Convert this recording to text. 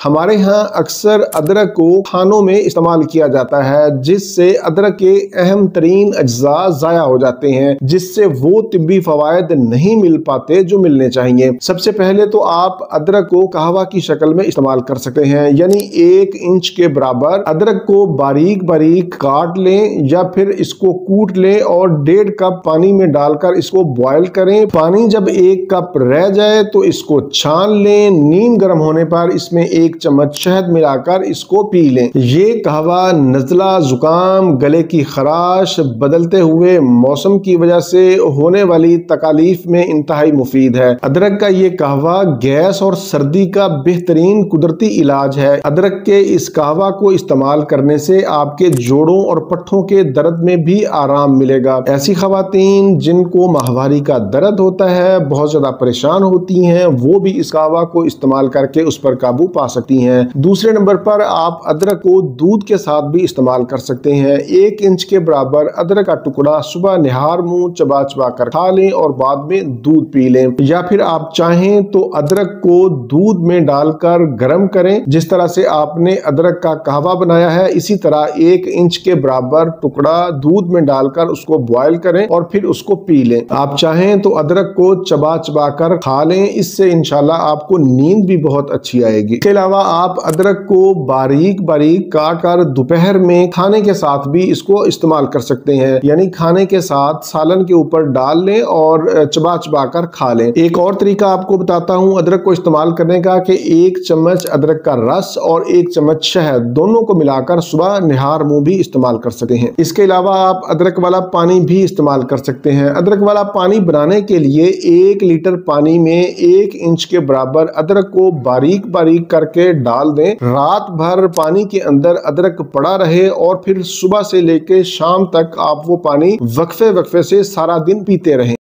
हमारे यहाँ अक्सर अदरक को खानों में इस्तेमाल किया जाता है, जिससे अदरक के अहम तरीन अज्जा ज़ाया हो जाते हैं, जिससे वो तिब्बी फवायद नहीं मिल पाते जो मिलने चाहिए। सबसे पहले तो आप अदरक को कहवा की शक्ल में इस्तेमाल कर सकते हैं, यानी 1 इंच के बराबर अदरक को बारीक बारीक काट लें या फिर इसको कूट लें और 1.5 कप पानी में डालकर इसको बॉयल करें। पानी जब 1 कप रह जाए तो इसको छान लें। नीम गर्म होने पर इसमें 1 चम्मच शहद मिलाकर इसको पी लें। ये कहवा नज़ला, जुकाम, गले की खराश, बदलते हुए मौसम की वजह से होने वाली तकालीफ में इंतहाई मुफीद है। अदरक का ये कहवा गैस और सर्दी का बेहतरीन कुदरती इलाज है। अदरक के इस कहवा को इस्तेमाल करने से आपके जोड़ों और पट्ठों के दर्द में भी आराम मिलेगा। ऐसी खवातीन जिनको माहवारी का दर्द होता है, बहुत ज्यादा परेशान होती हैं, वो भी इस कहवा को इस्तेमाल करके उस पर काबू पा सकती हैं। दूसरे नंबर पर आप अदरक को दूध के साथ भी इस्तेमाल कर सकते हैं। 1 इंच के बराबर अदरक का टुकड़ा सुबह निहार मुंह चबा चबा कर खा लें और बाद में दूध पी लें। या फिर आप चाहें तो अदरक को दूध में डालकर गर्म करें। जिस तरह से आपने अदरक का कहवा बनाया है, इसी तरह 1 इंच के बराबर टुकड़ा दूध में डालकर उसको बॉयल करें और फिर उसको पी लें। आप चाहें तो अदरक को चबा चबा कर खा लें, इससे इंशाल्लाह आपको नींद भी बहुत अच्छी आएगी। इसके अलावा आप अदरक को बारीक बारीक काट कर दोपहर में खाने के साथ भी इसको इस्तेमाल कर सकते हैं, यानी खाने के साथ सालन के ऊपर डाल लें और चबा चबा कर खा लें। एक और तरीका आपको बताता हूं अदरक को इस्तेमाल करने का कि 1 चम्मच अदरक का रस और 1 चम्मच शहद दोनों को मिलाकर सुबह निहार मुंह भी इस्तेमाल कर सकते हैं। इसके अलावा आप अदरक वाला पानी भी इस्तेमाल कर सकते हैं। अदरक वाला पानी बनाने के लिए 1 लीटर पानी में 1 इंच के बराबर अदरक को बारीक बारीक करके डाल दें। रात भर पानी के अंदर अदरक पड़ा रहे और फिर सुबह से लेके शाम तक आप वो पानी वक्फे वक्फे से सारा दिन पीते रहें।